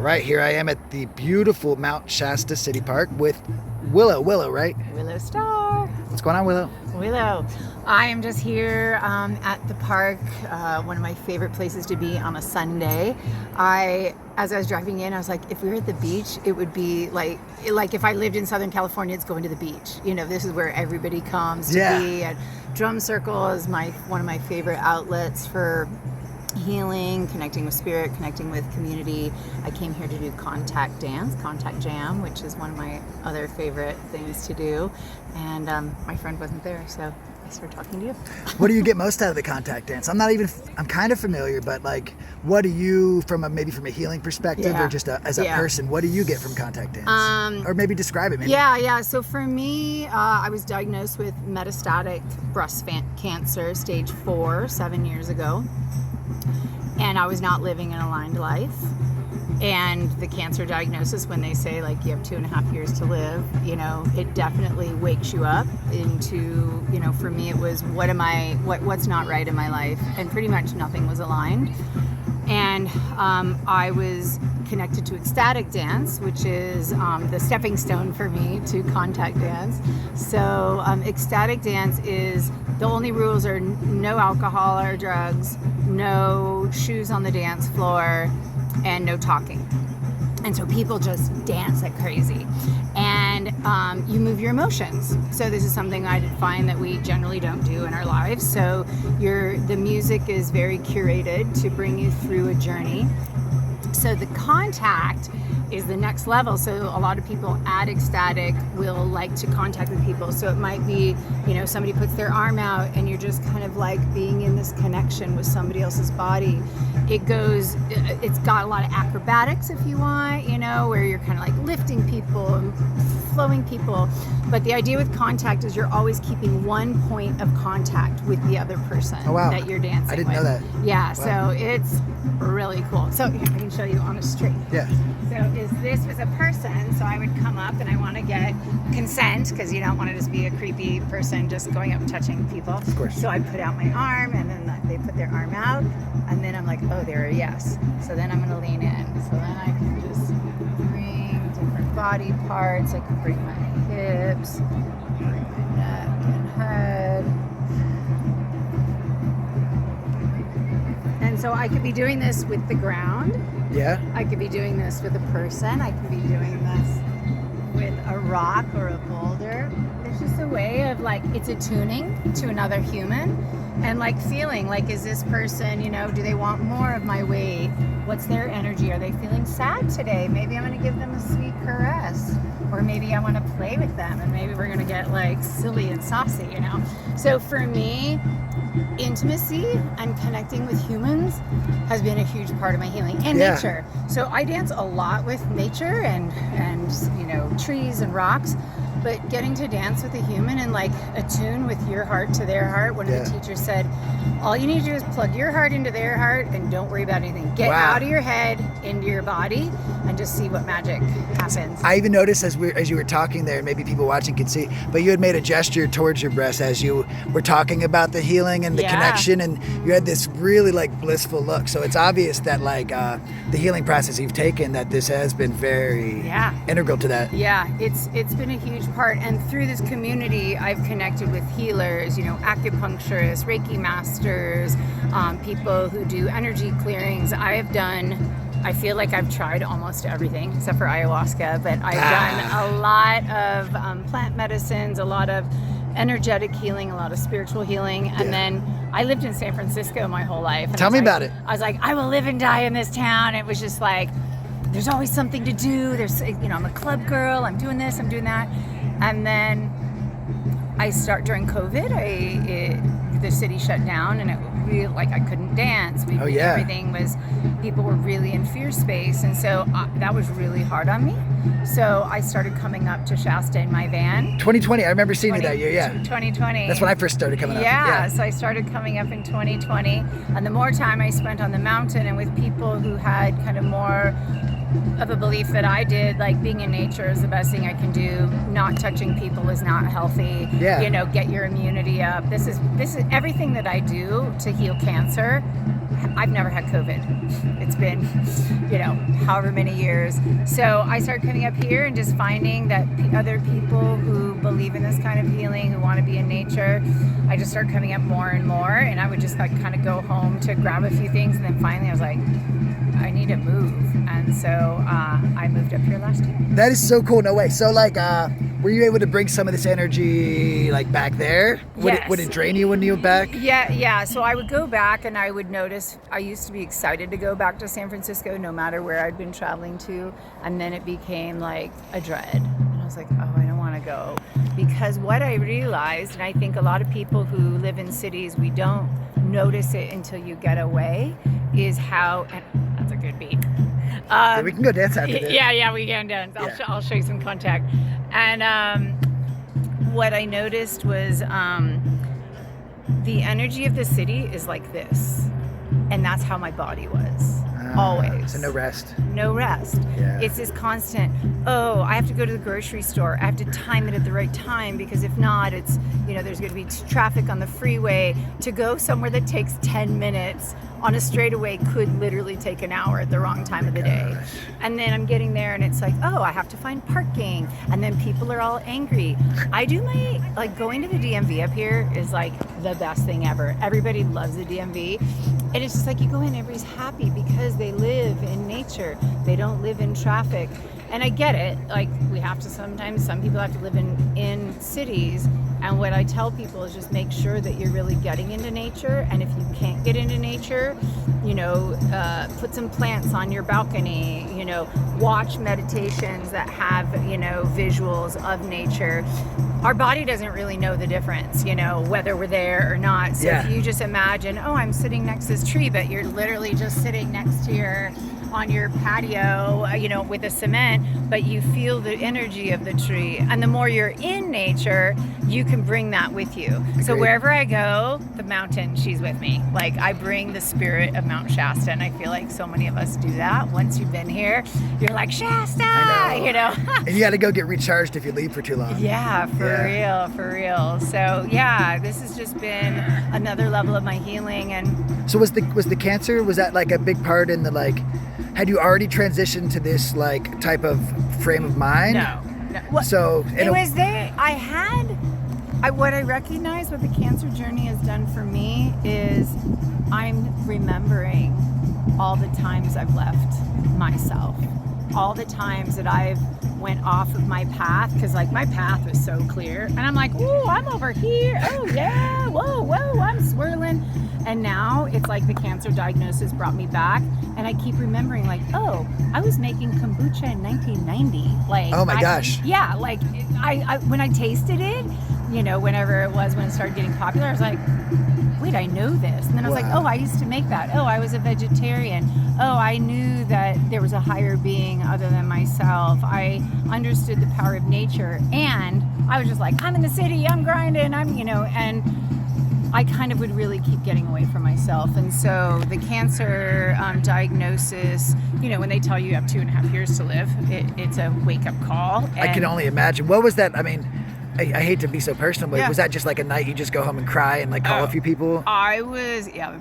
right, here I am at the beautiful Mount Shasta City Park with Willow. Willow, right? Willow Star. What's going on, Willow? Willow. I am just here at the park, one of my favorite places to be on a Sunday. As I was driving in, I was like, if we were at the beach, it would be like if I lived in Southern California, it's going to the beach. You know, this is where everybody comes to be. And Drum Circle is one of my favorite outlets for healing, connecting with spirit, connecting with community. I came here to do contact jam, which is one of my other favorite things to do. And my friend wasn't there, so I started talking to you. What do you get most out of the contact dance? I'm kind of familiar, but like, what do you, maybe from a healing perspective or just as a person, what do you get from contact dance? Or maybe describe it. Maybe. Yeah. So for me, I was diagnosed with metastatic breast cancer, stage 4, 7 years ago. And I was not living an aligned life. And the cancer diagnosis, when they say like you have 2.5 years to live, you know, it definitely wakes you up into, you know, for me it was what's not right in my life, and pretty much nothing was aligned. And I was connected to ecstatic dance, which is the stepping stone for me to contact dance. So ecstatic dance is, the only rules are no alcohol or drugs, no shoes on the dance floor, and no talking. And so people just dance like crazy. And you move your emotions. So this is something I find that we generally don't do in our lives. So the music is very curated to bring you through a journey. So the contact is the next level. So a lot of people at ecstatic will like to contact with people. So it might be, you know, somebody puts their arm out and you're just kind of like being in this connection with somebody else's body. It's got a lot of acrobatics if you want, you know, where you're kind of like lifting people and flowing people. But the idea with contact is you're always keeping one point of contact with the other person that you're dancing with. I didn't know that. Yeah, wow. So it's really cool. So here, I can show you on a string. Yeah. So this was a person, so I would come up and I want to get consent, because you don't want to just be a creepy person just going up and touching people. Of course. So I put out my arm, and then they put their arm out, and then I'm like, oh, they're a yes. So then I'm going to lean in. So then I can just bring different body parts. I can bring my hips, bring my neck and head. And so I could be doing this with the ground. Yeah. I could be doing this with a person. I could be doing this with a rock or a boulder. It's just a way of like, it's attuning to another human and like feeling like, is this person, you know, do they want more of my weight? What's their energy? Are they feeling sad today? Maybe I'm going to give them a sweet caress, or maybe I want to play with them, and maybe we're going to get like silly and saucy, you know? So for me, intimacy and connecting with humans has been a huge part of my healing, and nature. So I dance a lot with nature and you know, trees and rocks, but getting to dance with a human and like attune with your heart to their heart. One of the teachers said, all you need to do is plug your heart into their heart and don't worry about anything. Get out of your head into your body and just see what magic happens. I even noticed as you were talking there, and maybe people watching could see, but you had made a gesture towards your breast as you were talking about the healing and the connection, and you had this really like blissful look. So it's obvious that like the healing process you've taken, that this has been very integral to that. Yeah, it's been a huge part. And through this community, I've connected with healers, you know, acupuncturists, Reiki masters, people who do energy clearings. I feel like I've tried almost everything except for ayahuasca, but I've done a lot of plant medicines, a lot of energetic healing, a lot of spiritual healing. And then I lived in San Francisco my whole life. And Tell me about it. I was like, I will live and die in this town. It was just like, there's always something to do. There's, you know, I'm a club girl. I'm doing this, I'm doing that. And then during COVID, the city shut down, and it really, like, I couldn't dance. Everything was, people were really in fear space. And so that was really hard on me. So I started coming up to Shasta in my van. 2020, I remember seeing you that year, 2020. That's when I first started coming up. Yeah, so I started coming up in 2020. And the more time I spent on the mountain and with people who had kind of more of a belief that I did, like being in nature is the best thing I can do. Not touching people is not healthy. You know, get your immunity up. This is everything that I do to heal cancer I've never had COVID. It's been, however many years. So I started coming up here and just finding that other people who believe in this kind of healing, who want to be in nature, I just started coming up more and more. And I would just like kind of go home to grab a few things. And then finally I was like, I need to move. And so I moved up here last year. That is so cool. No way. So like, were you able to bring some of this energy like back there? Yes. Would it drain you when you went back? Yeah. So I would go back and I would notice, I used to be excited to go back to San Francisco no matter where I'd been traveling to. And then it became like a dread. And I was like, oh, I don't want to go. Because what I realized, and I think a lot of people who live in cities, we don't notice it until you get away, is how, and that's a good beat. We can go dance after this. Yeah, we can dance. I'll show you some contact. And what I noticed was the energy of the city is like this. And that's how my body was. Always. So no rest. No rest. Yeah. It's this constant, I have to go to the grocery store. I have to time it at the right time because if not, it's, there's going to be traffic on the freeway. To go somewhere that takes 10 minutes on a straightaway could literally take an hour at the wrong time of the day. And then I'm getting there and it's like, I have to find parking. And then people are all angry. I do going to the DMV up here is like the best thing ever. Everybody loves the DMV. And it's just like you go in, everybody's happy because they live in nature. They don't live in traffic. And I get it. Like some people have to live in cities. And what I tell people is just make sure that you're really getting into nature. And if you can't get into nature, put some plants on your balcony, watch meditations that have, visuals of nature. Our body doesn't really know the difference, whether we're there or not. So if you just imagine, I'm sitting next to this tree, but you're literally just sitting next to on your patio, with a cement, but you feel the energy of the tree. And the more you're in nature, you can bring that with you. So wherever I go, the mountain, she's with me. Like I bring the spirit of Mount Shasta, and I feel like so many of us do that. Once you've been here, you're like, Shasta, And you got to go get recharged if you leave for too long. Yeah, for real. So this has just been another level of my healing. And so was the cancer, was that like a big part in the had you already transitioned to this like type of frame of mind? No. Well, so it was there. What I recognize what the cancer journey has done for me is I'm remembering all the times I've left myself, all the times that I've went off of my path, because like my path was so clear and I'm like, ooh, I'm over here, oh yeah, whoa, I'm swirling. And now it's like the cancer diagnosis brought me back, and I keep remembering like, I was making kombucha in 1990. Like, oh my gosh. Yeah, like I when I tasted it, whenever it was when it started getting popular, I was like, wait, I know this. And then I was like, I used to make that. I was a vegetarian. I knew that there was a higher being other than myself. I understood the power of nature, and I was just like, I'm in the city, I'm grinding, and I kind of would really keep getting away from myself. And so the cancer diagnosis, when they tell you have 2.5 years to live, it's a wake-up call. I can only imagine. What was that? I mean, I hate to be so personal, but was that just like a night you just go home and cry and like call a few people? My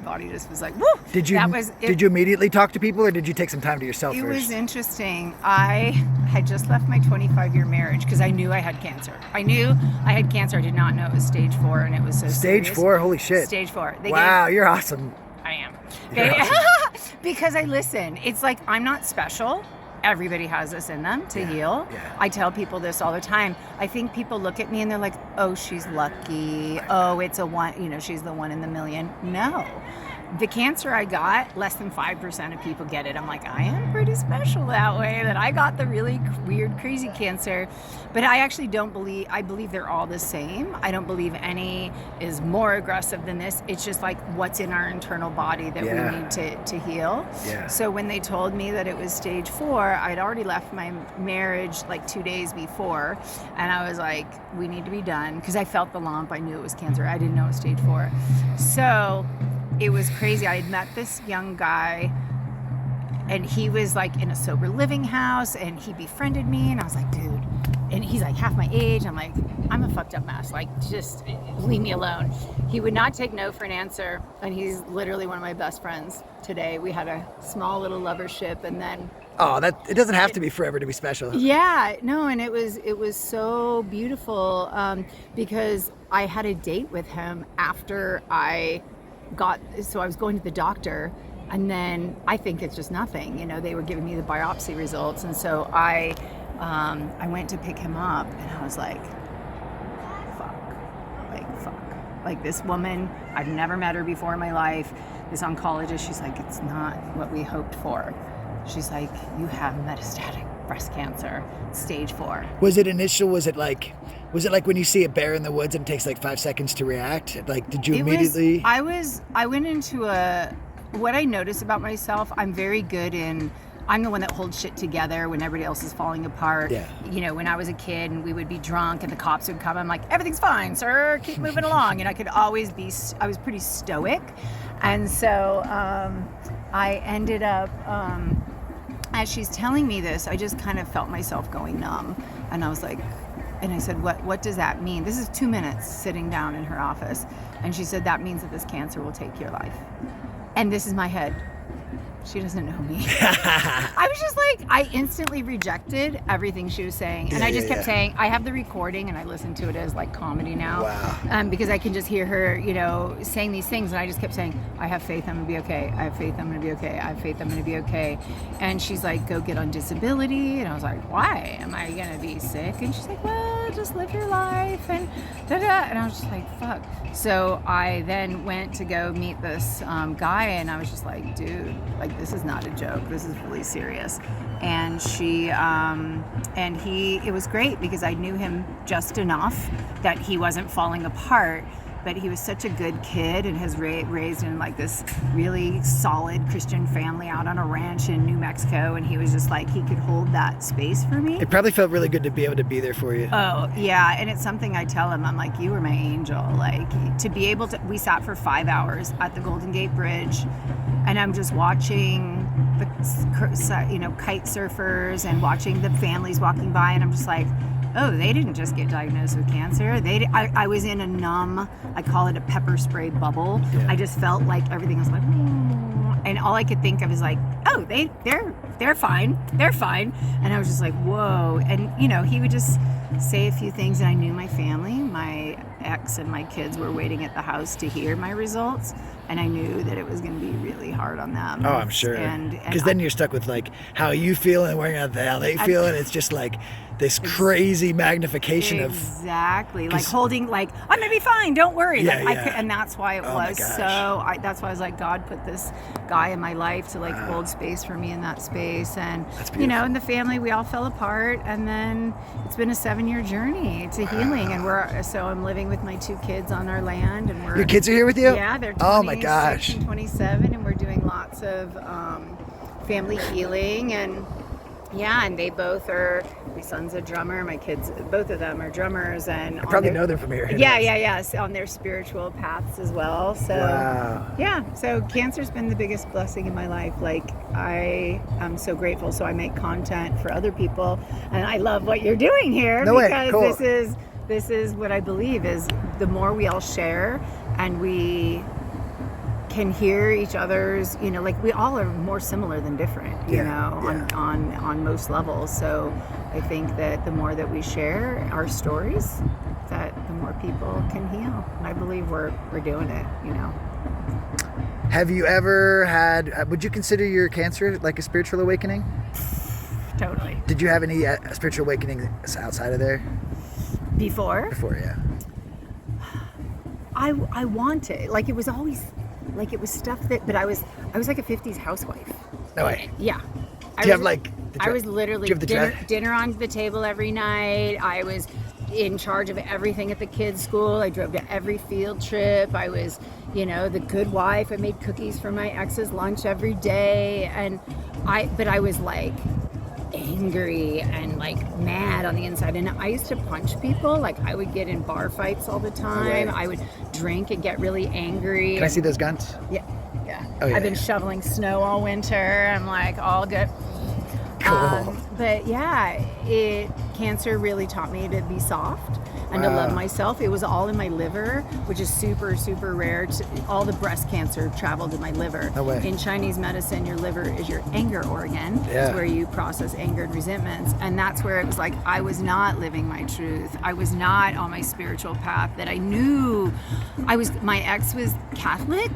body just was like, woo! Did you immediately talk to people, or did you take some time to yourself first? It was interesting. I had just left my 25-year marriage because I knew I had cancer. I did not know it was stage 4, and it was so Stage serious. 4? Holy shit. Stage 4. You're awesome. I am. Awesome. Because it's like I'm not special. Everybody has this in them to heal. Yeah. I tell people this all the time. I think people look at me and they're like, oh, she's lucky. Oh, it's a one, she's the one in the million. No. The cancer I got, less than 5% of people get it. I'm like, I am pretty special that way, that I got the really weird, crazy cancer. But I actually I believe they're all the same. I don't believe any is more aggressive than this. It's just like what's in our internal body that we need to heal. Yeah. So when they told me that it was stage 4, I'd already left my marriage like 2 days before. And I was like, we need to be done. Because I felt the lump. I knew it was cancer. I didn't know it was stage 4. So it was crazy. I had met this young guy, and he was like in a sober living house, and he befriended me, and I was like, dude, and he's like half my age. I'm like, I'm a fucked up mess. Like, just leave me alone. He would not take no for an answer. And he's literally one of my best friends today. We had a small little lovership, and then... Oh, it doesn't have to be forever to be special. Yeah, no, and it was so beautiful because I had a date with him after I was going to the doctor, and then I think it's just nothing. You know, they were giving me the biopsy results, and so I went to pick him up, and I was like, fuck. Like, this woman, I've never met her before in my life. This oncologist, she's like, it's not what we hoped for. She's like, you have metastatic breast cancer, stage 4. Was it like when you see a bear in the woods and it takes like 5 seconds to react? Like, did you immediately? I went into what I noticed about myself, I'm very good I'm the one that holds shit together when everybody else is falling apart. Yeah. You know, when I was a kid and we would be drunk and the cops would come, I'm like, everything's fine, sir, keep moving along. And I was pretty stoic. And so I ended up, as she's telling me this, I just kind of felt myself going numb. And I was like, and I said, what does that mean? This is 2 minutes sitting down in her office. And she said, that means that this cancer will take your life. And this is my head. She doesn't know me. I was just like, I instantly rejected everything she was saying. And I just kept saying, I have the recording and I listen to it as like comedy now. Wow. Because I can just hear her, you know, saying these things. And I just kept saying, I have faith I'm going to be okay. I have faith I'm going to be okay. I have faith I'm going to be okay. And she's like, go get on disability. And I was like, why? Am I going to be sick? And she's like, well, just live your life. And da-da. And I was just like, fuck. So I then went to go meet this guy. And I was just like, dude, like, this is not a joke. This is really serious. And it was great because I knew him just enough that he wasn't falling apart, but he was such a good kid and has raised in like this really solid Christian family out on a ranch in New Mexico. And he was just like, he could hold that space for me. It probably felt really good to be able to be there for you. Oh, yeah. And it's something I tell him. I'm like, you were my angel. Like, to be able to, we sat for 5 hours at the Golden Gate Bridge, and I'm just watching the, kite surfers and watching the families walking by, and I'm just like, oh, they didn't just get diagnosed with cancer. I was in a numb, I call it a pepper spray bubble. Yeah. I just felt like everything was like, and all I could think of is like, oh, they're fine. They're fine. And I was just like, whoa. And, you know, he would just say a few things, and I knew my family, my ex and my kids were waiting at the house to hear my results. And I knew that it was going to be really hard on them. Oh, I'm sure. Because then you're stuck with like how you feel and worrying out how they feel, and it's just like this crazy magnification of exactly like holding, like, I'm gonna be fine, don't worry. Yeah, like, yeah. And that's why it was so. That's why I was like, God put this guy in my life to like hold space for me in that space, and you know, in the family we all fell apart, and then it's been a 7-year journey to healing, and I'm living with my 2 kids on our land, and your kids are here with you? Yeah, they're 26 oh my gosh and 27, and we're doing lots of family healing, and yeah, and they both are, my son's a drummer, my kids, both of them are drummers, and I probably know them from here. Yeah, so on their spiritual paths as well. So yeah, so cancer's been the biggest blessing in my life. Like, I am so grateful. So I make content for other people, and I love what you're doing here because cool. This is what I believe is the more we all share and we can hear each other's, you know, like we all are more similar than different, you know, on most levels. So I think that the more that we share our stories, that the more people can heal. And I believe we're doing it, you know. Have you ever would you consider your cancer like a spiritual awakening? Totally. Did you have any spiritual awakening outside of there? Before, yeah. I wanted, like, it was always, like, it was stuff that, but I was like a 50s housewife. No way. Yeah. I was literally dinner on the table every night. I was in charge of everything at the kids' school. I drove to every field trip. I was, you know, the good wife. I made cookies for my ex's lunch every day. But I was like angry and like mad on the inside, and I used to punch people. Like, I would get in bar fights all the time. Right. I would drink and get really angry. Can I see those guns? Yeah. Oh, yeah. I've been shoveling snow all winter. I'm like all good. Cool. But yeah, cancer really taught me to be soft and to love myself. It was all in my liver, which is super, super rare. All the breast cancer traveled to my liver. No way. In Chinese medicine, your liver is your anger organ. It's where you process anger and resentments. And that's where it was like, I was not living my truth. I was not on my spiritual path that I knew. My ex was Catholic,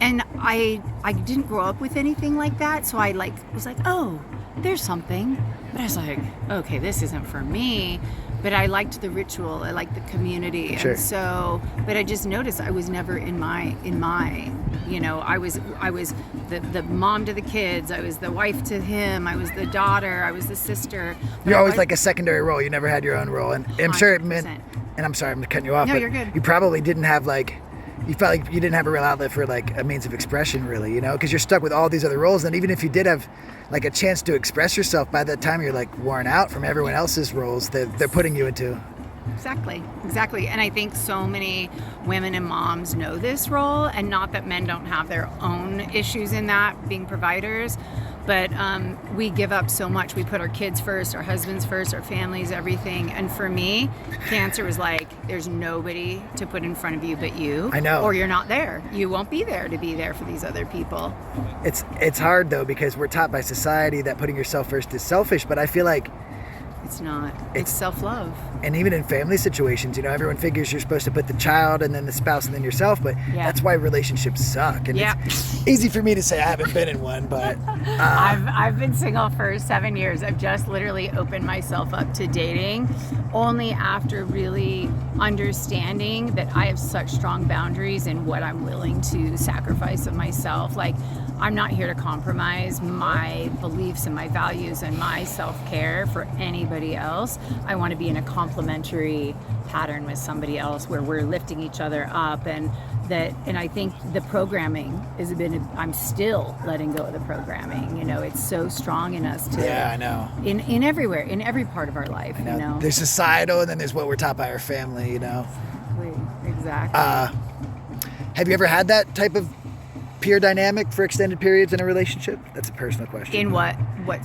and I didn't grow up with anything like that. So I was like, oh, there's something. But I was like, okay, this isn't for me. But I liked the ritual. I liked the community. Sure. And so, but I just noticed I was never in my, I was the mom to the kids. I was the wife to him. I was the daughter. I was the sister. You're always like a secondary role. You never had your own role. And I'm sure it meant, 100%. and I'm sorry, I'm cutting you off. No, but you're good. You probably didn't have you felt like you didn't have a real outlet for like a means of expression really, because you're stuck with all these other roles. And even if you did have like a chance to express yourself, by that time you're like worn out from everyone else's roles that they're putting you into. Exactly. And I think so many women and moms know this role, and not that men don't have their own issues in that, being providers, but we give up so much. We put our kids first, our husbands first, our families, everything. And for me, cancer was like, there's nobody to put in front of you but you. I know. Or you're not there. You won't be there to be there for these other people. It's hard though, because we're taught by society that putting yourself first is selfish, but I feel like it's not. It's self-love. And even in family situations, everyone figures you're supposed to put the child and then the spouse and then yourself, but that's why relationships suck. And it's easy for me to say I haven't been in one, but I've been single for 7 years. I've just literally opened myself up to dating only after really understanding that I have such strong boundaries in what I'm willing to sacrifice of myself. Like, I'm not here to compromise my beliefs and my values and my self-care for anybody else. I want to be in a complementary pattern with somebody else where we're lifting each other up, and I think the programming I'm still letting go of the programming. It's so strong in us to I know. In everywhere, in every part of our life. There's societal, and then there's what we're taught by our family. Exactly. Have you ever had that type of peer dynamic for extended periods in a relationship? That's a personal question. In what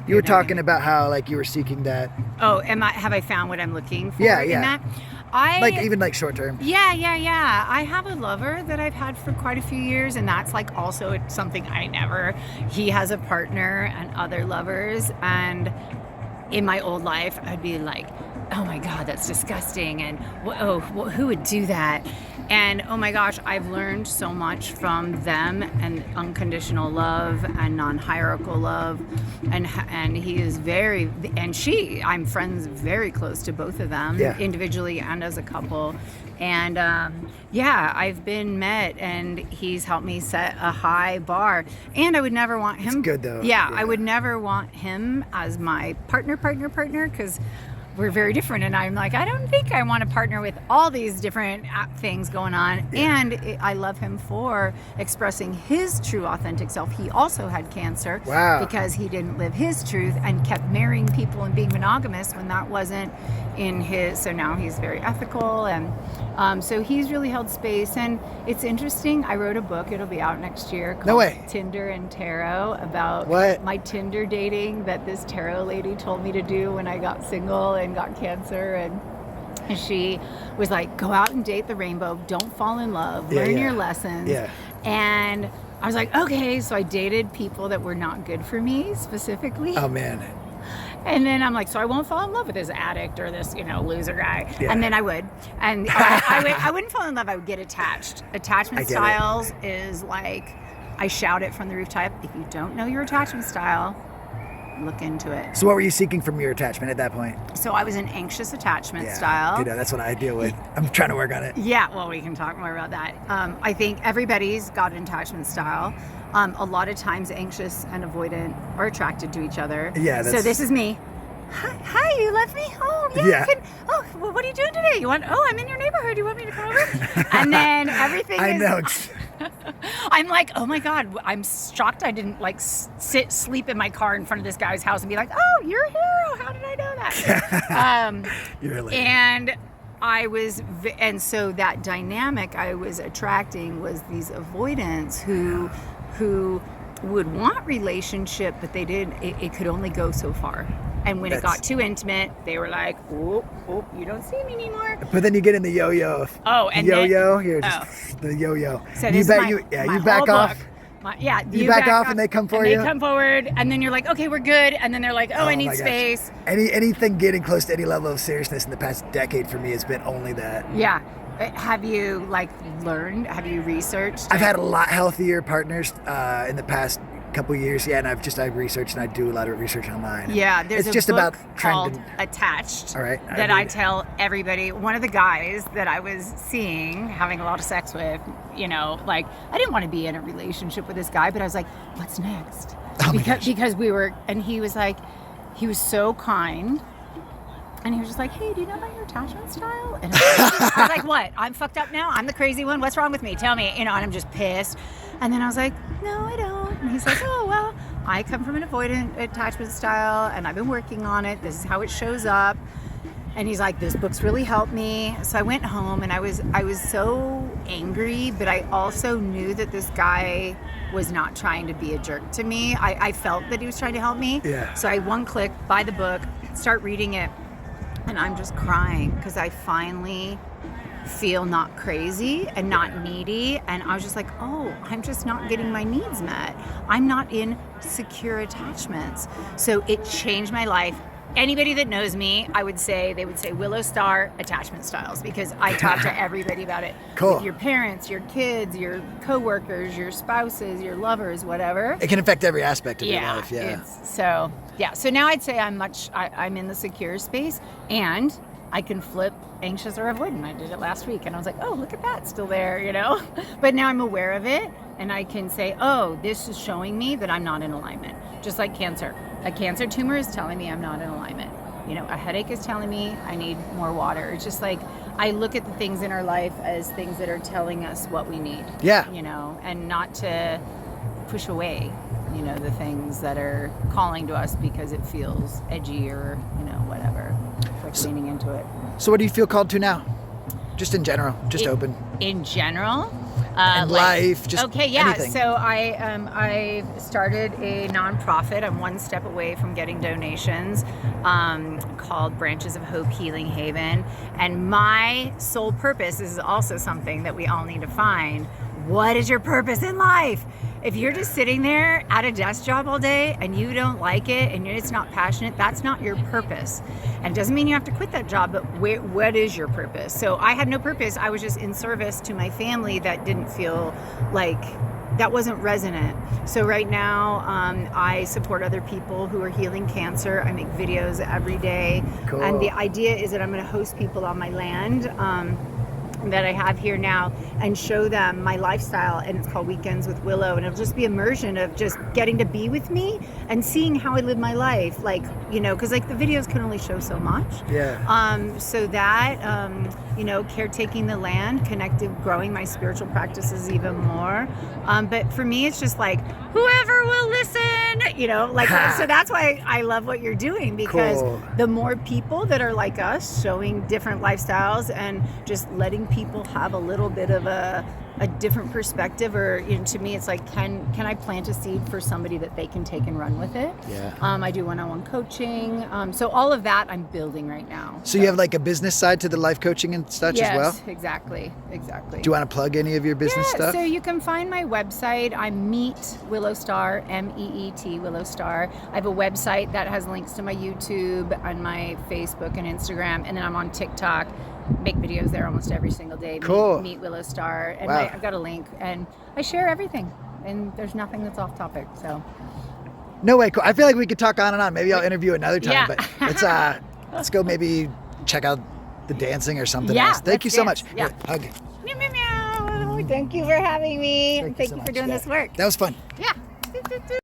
you were talking about, how like you were seeking that. Oh, have I found what I'm looking for in that? Even short term. Yeah. I have a lover that I've had for quite a few years, and that's like also something he has a partner and other lovers, and in my old life I'd be like, oh my God, that's disgusting, and who would do that? And oh my gosh, I've learned so much from them, and unconditional love and non-hierarchical love, and he is I'm friends very close to both of them, individually and as a couple. And I've been met, and he's helped me set a high bar. And I would never want him. It's good though. Yeah, I would never want him as my partner, because we're very different, and I'm like, I don't think I want to partner with all these different things going on. And I love him for expressing his true authentic self. He also had cancer because he didn't live his truth and kept marrying people and being monogamous when that wasn't in his. So now he's very ethical, and so he's really held space. And it's interesting, I wrote a book, it'll be out next year, called Tinder and Tarot, about my Tinder dating that this tarot lady told me to do when I got single and got cancer. And she was like, go out and date the rainbow, don't fall in love, learn your lessons. And I was like, okay. So I dated people that were not good for me specifically. Oh man. And then I'm like, so I won't fall in love with this addict or this, loser guy. And then I would. And I wouldn't fall in love, I would get attached. Attachment styles is like, I shout it from the rooftop. If you don't know your attachment style, look into it. So what were you seeking from your attachment at that point? So I was an anxious attachment style. That's what I deal with. I'm trying to work on it. Yeah, well, we can talk more about that. I think everybody's got an attachment style. A lot of times anxious and avoidant are attracted to each other. So this is me. Hi, you left me? Oh, yeah. Well, what are you doing today? I'm in your neighborhood. You want me to come over? And then everything I know. I'm like, oh my God, I'm shocked I didn't sleep in my car in front of this guy's house and be like, oh, you're a hero. How did I know that? You're a lady. And so that dynamic I was attracting was these avoidants who would want relationship, but it could only go so far. And when it got too intimate, they were like, "Oh, you don't see me anymore." But then you get in the yo-yo. Oh, and yo-yo, you're just the yo-yo. So you back off. You back off and they come for you. They come forward, and then you're like, "Okay, we're good." And then they're like, "Oh, I need space." Anything getting close to any level of seriousness in the past decade for me has been only that. Yeah. Have you learned? Have you researched? I've had a lot healthier partners in the past couple years, and I've researched, and I do a lot of research online. Yeah, there's it's just book about called Attached. All right, that I tell everybody. One of the guys that I was seeing, having a lot of sex with, I didn't want to be in a relationship with this guy, but I was like, what's next? Because we were, and he was so kind. And he was just like, hey, do you know about your attachment style? And I was like, what? I'm fucked up now? I'm the crazy one? What's wrong with me? Tell me. And I'm just pissed. And then I was like, no, I don't. And he says, oh, well, I come from an avoidant attachment style, and I've been working on it. This is how it shows up. And he's like, this book's really helped me. So I went home, and I was so angry, but I also knew that this guy was not trying to be a jerk to me. I felt that he was trying to help me. Yeah. So I one click, buy the book, start reading it. And I'm just crying because I finally feel not crazy and not needy. And I was just like, oh, I'm just not getting my needs met. I'm not in secure attachments. So it changed my life. Anybody that knows me, they would say Willow Star attachment styles, because I talk to everybody about it. Cool. With your parents, your kids, your coworkers, your spouses, your lovers, whatever. It can affect every aspect of your life. Yeah. So now I'd say I'm in the secure space, and I can flip anxious or avoidant. I did it last week, and I was like, oh, look at that, still there, But now I'm aware of it, and I can say, oh, this is showing me that I'm not in alignment. Just like cancer. A cancer tumor is telling me I'm not in alignment. A headache is telling me I need more water. It's just like I look at the things in our life as things that are telling us what we need. Yeah. And not to push away, the things that are calling to us because it feels edgy or, whatever. It's like leaning into it. So what do you feel called to now? Just in general, open. In general? In life, just anything. So I started a nonprofit. I'm one step away from getting donations, called Branches of Hope Healing Haven. And my sole purpose is also something that we all need to find. What is your purpose in life? If you're just sitting there at a desk job all day and you don't like it and it's not passionate, that's not your purpose. And it doesn't mean you have to quit that job, but what is your purpose? So I had no purpose. I was just in service to my family that didn't feel like, that wasn't resonant. So right now, I support other people who are healing cancer. I make videos every day. Cool. And the idea is that I'm going to host people on my land that I have here now and show them my lifestyle, and it's called Weekends with Willow, and it'll just be immersion of just getting to be with me and seeing how I live my life, because the videos can only show so much. So that caretaking the land, growing my spiritual practices even more, but for me it's just like whoever will listen, so that's why I love what you're doing, because the more people that are like us showing different lifestyles and just letting people have a little bit of a different perspective, or to me it's like, can I plant a seed for somebody that they can take and run with it? I do one-on-one coaching, so all of that I'm building right now. So you have a business side to the life coaching and such as well? Yes, exactly. Do you want to plug any of your business stuff? So you can find my website. I'm Meet Willow Star, MEET Willow Star. I have a website that has links to my YouTube and my Facebook and Instagram, and then I'm on TikTok. Make videos there almost every single day. Cool. Meet Willow Star, and wow. I've got a link, and I share everything, and there's nothing that's off topic. So. No way. Cool. I feel like we could talk on and on. Maybe I'll interview another time. Yeah. But let's go. Maybe check out the dancing or something else. Thank you so much. Yeah. Here, hug. Meow, meow, meow. Thank you for having me. Thank you for doing this work. That was fun. Yeah.